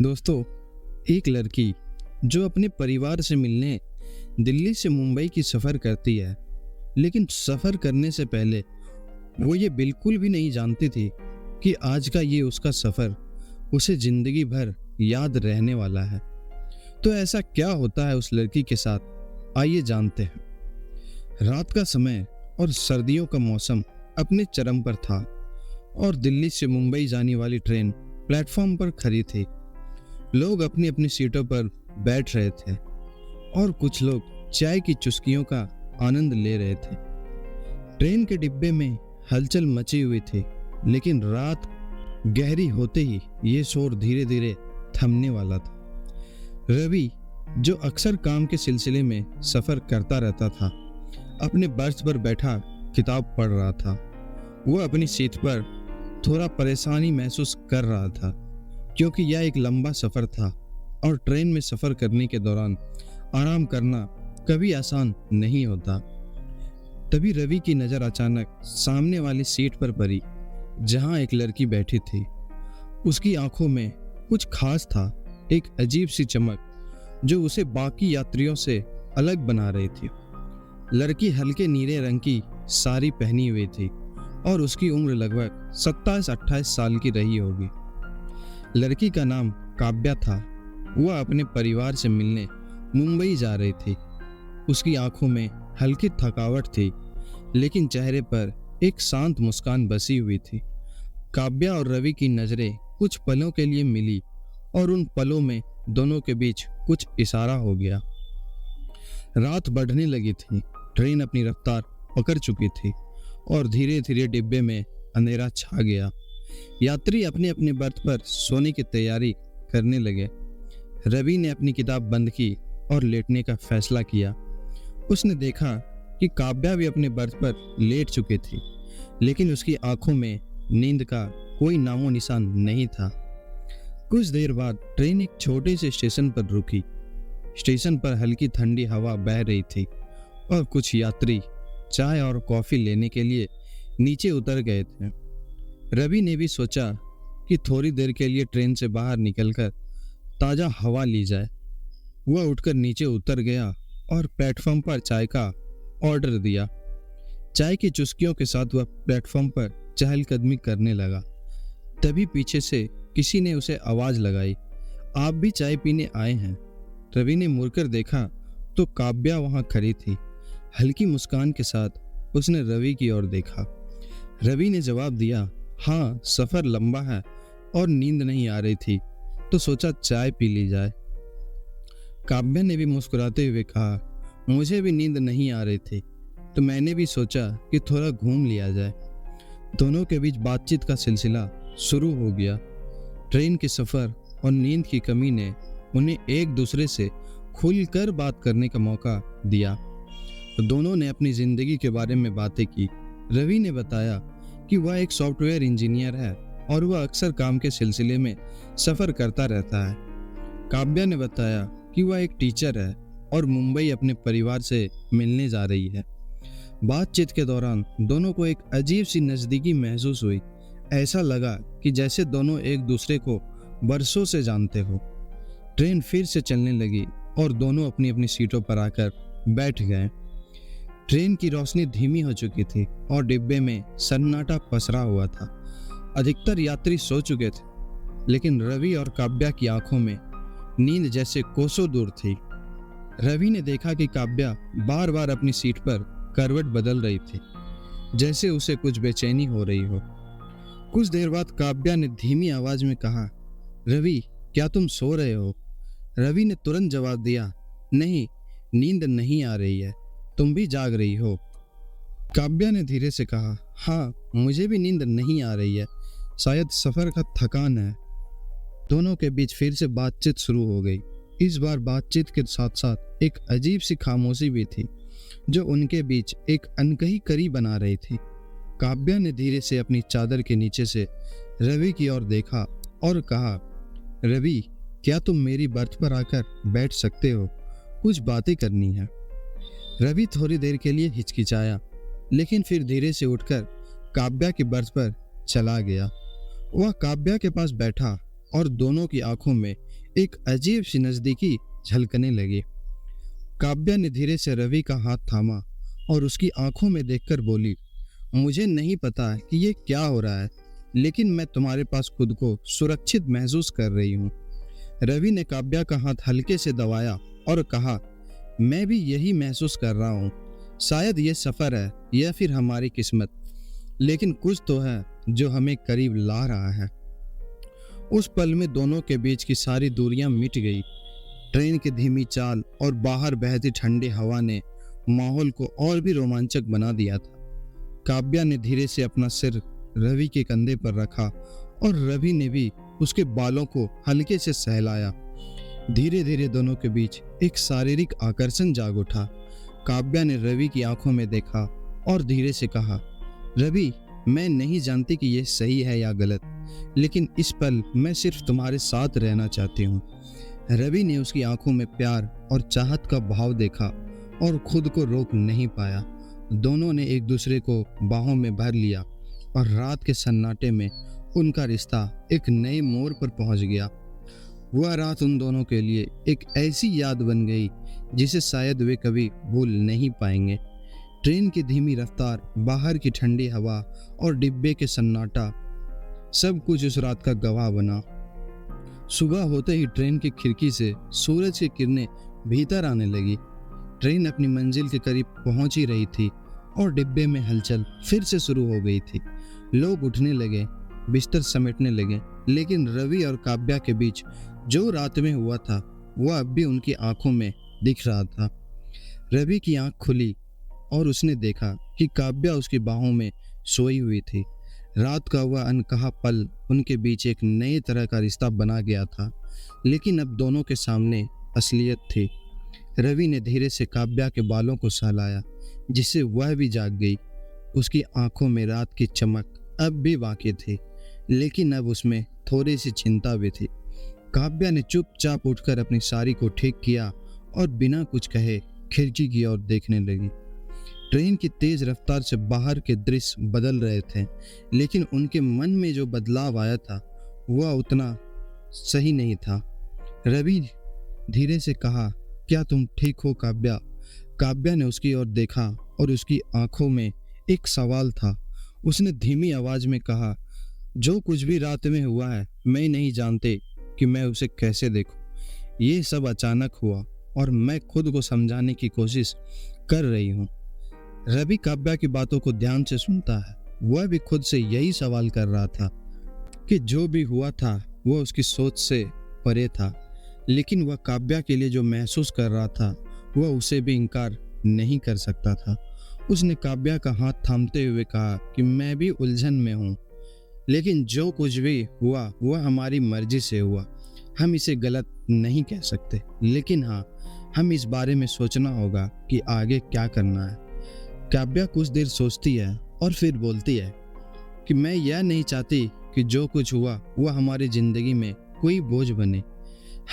दोस्तों, एक लड़की जो अपने परिवार से मिलने दिल्ली से मुंबई की सफ़र करती है, लेकिन सफ़र करने से पहले वो ये बिल्कुल भी नहीं जानती थी कि आज का ये उसका सफ़र उसे ज़िंदगी भर याद रहने वाला है। तो ऐसा क्या होता है उस लड़की के साथ, आइए जानते हैं। रात का समय और सर्दियों का मौसम अपने चरम पर था और दिल्ली से मुंबई जाने वाली ट्रेन प्लेटफॉर्म पर खड़ी थी। लोग अपनी अपनी सीटों पर बैठ रहे थे और कुछ लोग चाय की चुस्कियों का आनंद ले रहे थे। ट्रेन के डिब्बे में हलचल मची हुई थी, लेकिन रात गहरी होते ही ये शोर धीरे धीरे थमने वाला था। रवि, जो अक्सर काम के सिलसिले में सफ़र करता रहता था, अपने बर्थ पर बैठा किताब पढ़ रहा था। वो अपनी सीट पर थोड़ा परेशानी महसूस कर रहा था, क्योंकि यह एक लंबा सफ़र था और ट्रेन में सफ़र करने के दौरान आराम करना कभी आसान नहीं होता। तभी रवि की नज़र अचानक सामने वाली सीट पर पड़ी, जहां एक लड़की बैठी थी। उसकी आंखों में कुछ खास था, एक अजीब सी चमक जो उसे बाकी यात्रियों से अलग बना रही थी। लड़की हल्के नीले रंग की साड़ी पहनी हुई थी और उसकी उम्र लगभग 27-28 साल की रही होगी। लड़की का नाम काव्या था। वह अपने परिवार से मिलने मुंबई जा रही थी। उसकी आंखों में हल्की थकावट थी, लेकिन चेहरे पर एक शांत मुस्कान बसी हुई थी। काव्या और रवि की नज़रें कुछ पलों के लिए मिली और उन पलों में दोनों के बीच कुछ इशारा हो गया। रात बढ़ने लगी थी। ट्रेन अपनी रफ्तार पकड़ चुकी थी और धीरे धीरे डिब्बे में अंधेरा छा गया। यात्री अपने अपने बर्थ पर सोने की तैयारी करने लगे। रवि ने अपनी किताब बंद की और लेटने का फैसला किया। उसने देखा कि काव्या भी अपने बर्थ पर लेट चुकी थी, लेकिन उसकी आंखों में नींद का कोई नामो निशान नहीं था। कुछ देर बाद ट्रेन एक छोटे से स्टेशन पर रुकी। स्टेशन पर हल्की ठंडी हवा बह रही थी और कुछ यात्री चाय और कॉफ़ी लेने के लिए नीचे उतर गए थे। रवि ने भी सोचा कि थोड़ी देर के लिए ट्रेन से बाहर निकलकर ताज़ा हवा ली जाए। वह उठकर नीचे उतर गया और प्लेटफॉर्म पर चाय का ऑर्डर दिया। चाय की चुस्कियों के साथ वह प्लेटफॉर्म पर चहलकदमी करने लगा। तभी पीछे से किसी ने उसे आवाज़ लगाई, आप भी चाय पीने आए हैं? रवि ने मुड़कर देखा तो काव्या वहां खड़ी थी। हल्की मुस्कान के साथ उसने रवि की ओर देखा। रवि ने जवाब दिया, हाँ, सफ़र लंबा है और नींद नहीं आ रही थी, तो सोचा चाय पी ली जाए। काव्या ने भी मुस्कुराते हुए कहा, मुझे भी नींद नहीं आ रही थी, तो मैंने भी सोचा कि थोड़ा घूम लिया जाए। दोनों के बीच बातचीत का सिलसिला शुरू हो गया। ट्रेन के सफ़र और नींद की कमी ने उन्हें एक दूसरे से खुलकर बात करने का मौका दिया। दोनों ने अपनी ज़िंदगी के बारे में बातें की। रवि ने बताया कि वह एक सॉफ्टवेयर इंजीनियर है और वह अक्सर काम के सिलसिले में सफ़र करता रहता है। काव्या ने बताया कि वह एक टीचर है और मुंबई अपने परिवार से मिलने जा रही है। बातचीत के दौरान दोनों को एक अजीब सी नज़दीकी महसूस हुई। ऐसा लगा कि जैसे दोनों एक दूसरे को बरसों से जानते हो। ट्रेन फिर से चलने लगी और दोनों अपनी अपनी सीटों पर आकर बैठ गए। ट्रेन की रोशनी धीमी हो चुकी थी और डिब्बे में सन्नाटा पसरा हुआ था। अधिकतर यात्री सो चुके थे, लेकिन रवि और काव्या की आंखों में नींद जैसे कोसों दूर थी। रवि ने देखा कि काव्या बार बार अपनी सीट पर करवट बदल रही थी, जैसे उसे कुछ बेचैनी हो रही हो। कुछ देर बाद काव्या ने धीमी आवाज में कहा, रवि, क्या तुम सो रहे हो? रवि ने तुरंत जवाब दिया, नहीं, नींद नहीं आ रही है, तुम भी जाग रही हो? काव्या ने धीरे से कहा, हाँ, मुझे भी नींद नहीं आ रही है, शायद सफ़र का थकान है। दोनों के बीच फिर से बातचीत शुरू हो गई। इस बार बातचीत के साथ साथ एक अजीब सी खामोशी भी थी, जो उनके बीच एक अनकही कड़ी बना रही थी। काव्या ने धीरे से अपनी चादर के नीचे से रवि की ओर देखा और कहा, रवि, क्या तुम मेरी बर्थ पर आकर बैठ सकते हो? कुछ बातें करनी है। रवि थोड़ी देर के लिए हिचकिचाया, लेकिन फिर धीरे से उठकर काव्या की बर्थ पर चला गया। वह काव्या के पास बैठा और दोनों की आंखों में एक अजीब सी नजदीकी झलकने लगी। काव्या ने धीरे से रवि का हाथ थामा और उसकी आंखों में देखकर बोली, मुझे नहीं पता कि ये क्या हो रहा है, लेकिन मैं तुम्हारे पास खुद को सुरक्षित महसूस कर रही हूँ। रवि ने काव्या का हाथ हल्के से दबाया और कहा, मैं भी यही महसूस कर रहा हूँ। शायद ये सफर है या फिर हमारी किस्मत, लेकिन कुछ तो है जो हमें करीब ला रहा है। उस पल में दोनों के बीच की सारी दूरियां मिट गई। ट्रेन की धीमी चाल और बाहर बहती ठंडी हवा ने माहौल को और भी रोमांचक बना दिया था। काव्या ने धीरे से अपना सिर रवि के कंधे पर रखा और रवि ने भी उसके बालों को हल्के से सहलाया। धीरे धीरे दोनों के बीच एक शारीरिक आकर्षण जाग उठा। काव्या ने रवि की आंखों में देखा और धीरे से कहा, रवि, मैं नहीं जानती कि यह सही है या गलत, लेकिन इस पल मैं सिर्फ तुम्हारे साथ रहना चाहती हूँ। रवि ने उसकी आंखों में प्यार और चाहत का भाव देखा और खुद को रोक नहीं पाया। दोनों ने एक दूसरे को बाहों में भर लिया और रात के सन्नाटे में उनका रिश्ता एक नए मोड़ पर पहुंच गया। वह रात उन दोनों के लिए एक ऐसी याद बन गई जिसे शायद वे कभी भूल नहीं पाएंगे। ट्रेन की धीमी रफ्तार, बाहर की ठंडी हवा और डिब्बे के सन्नाटा सब कुछ उस रात का गवाह बना। सुबह होते ही ट्रेन की खिड़की से सूरज की किरणें भीतर आने लगी। ट्रेन अपनी मंजिल के करीब पहुंच ही रही थी और डिब्बे में हलचल फिर से शुरू हो गई थी। लोग उठने लगे, बिस्तर समेटने लगे, लेकिन रवि और काव्या के बीच जो रात में हुआ था वह अब भी उनकी आंखों में दिख रहा था। रवि की आंख खुली और उसने देखा कि काव्या उसकी बाहों में सोई हुई थी। रात का वह अनकहा पल उनके बीच एक नए तरह का रिश्ता बना गया था, लेकिन अब दोनों के सामने असलियत थी। रवि ने धीरे से काव्या के बालों को सहलाया, जिससे वह भी जाग गई। उसकी आंखों में रात की चमक अब भी बाकी थी, लेकिन अब उसमें थोड़ी सी चिंता भी थी। काव्या ने चुपचाप उठकर अपनी साड़ी को ठीक किया और बिना कुछ कहे खिड़की की ओर देखने लगी। ट्रेन की तेज रफ्तार से बाहर के दृश्य बदल रहे थे, लेकिन उनके मन में जो बदलाव आया था वह उतना सही नहीं था। रवि धीरे से कहा, क्या तुम ठीक हो काव्या? काव्या ने उसकी ओर देखा और उसकी आंखों में एक सवाल था। उसने धीमी आवाज में कहा, जो कुछ भी रात में हुआ है, मैं नहीं जानती कि मैं उसे कैसे देखूं। ये सब अचानक हुआ और मैं खुद को समझाने की कोशिश कर रही हूँ। रवि काव्या की बातों को ध्यान से सुनता है। वह भी खुद से यही सवाल कर रहा था कि जो भी हुआ था वह उसकी सोच से परे था, लेकिन वह काव्या के लिए जो महसूस कर रहा था वह उसे भी इनकार नहीं कर सकता था। उसने काव्या का हाथ थामते हुए कहा कि मैं भी उलझन में हूँ, लेकिन जो कुछ भी हुआ वह हमारी मर्जी से हुआ। हम इसे गलत नहीं कह सकते, लेकिन हाँ, हम इस बारे में सोचना होगा कि आगे क्या करना है। काव्या कुछ देर सोचती है और फिर बोलती है कि मैं यह नहीं चाहती कि जो कुछ हुआ वह हमारी जिंदगी में कोई बोझ बने।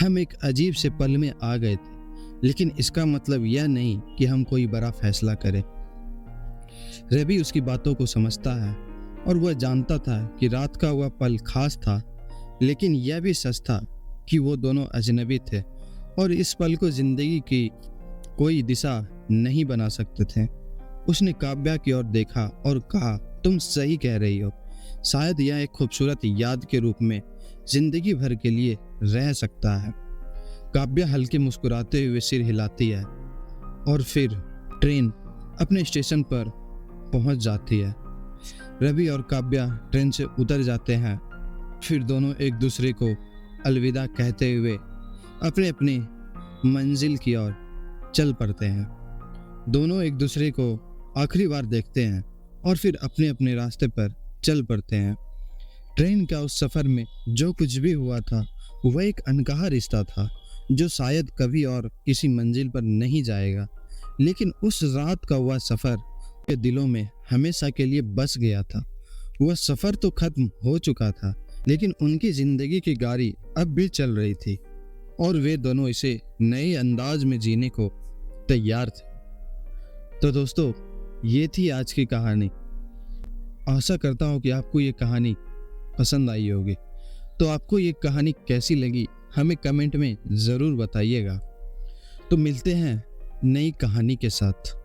हम एक अजीब से पल में आ गए थे, लेकिन इसका मतलब यह नहीं कि हम कोई बड़ा फैसला करें। रवि उसकी बातों को समझता है और वह जानता था कि रात का वह पल खास था, लेकिन यह भी सच था कि वो दोनों अजनबी थे और इस पल को जिंदगी की कोई दिशा नहीं बना सकते थे। उसने काव्या की ओर देखा और कहा, तुम सही कह रही हो। शायद यह एक खूबसूरत याद के रूप में जिंदगी भर के लिए रह सकता है। काव्या हल्के मुस्कुराते हुए सिर हिलाती है और फिर ट्रेन अपने स्टेशन पर पहुंच जाती है। रवि और काव्या ट्रेन से उतर जाते हैं। फिर दोनों एक दूसरे को अलविदा कहते हुए अपने अपनी मंजिल की ओर चल पड़ते हैं। दोनों एक दूसरे को आखिरी बार देखते हैं और फिर अपने अपने रास्ते पर चल पड़ते हैं। ट्रेन का उस सफ़र में जो कुछ भी हुआ था वह एक अनकहा रिश्ता था जो शायद कभी और किसी मंजिल पर नहीं जाएगा, लेकिन उस रात का वह सफ़र के दिलों में हमेशा के लिए बस गया था। वह सफ़र तो खत्म हो चुका था, लेकिन उनकी ज़िंदगी की गाड़ी अब भी चल रही थी और वे दोनों इसे नए अंदाज में जीने को तैयार थे। तो दोस्तों, ये थी आज की कहानी। आशा करता हूँ कि आपको ये कहानी पसंद आई होगी। तो आपको ये कहानी कैसी लगी हमें कमेंट में ज़रूर बताइएगा। तो मिलते हैं नई कहानी के साथ।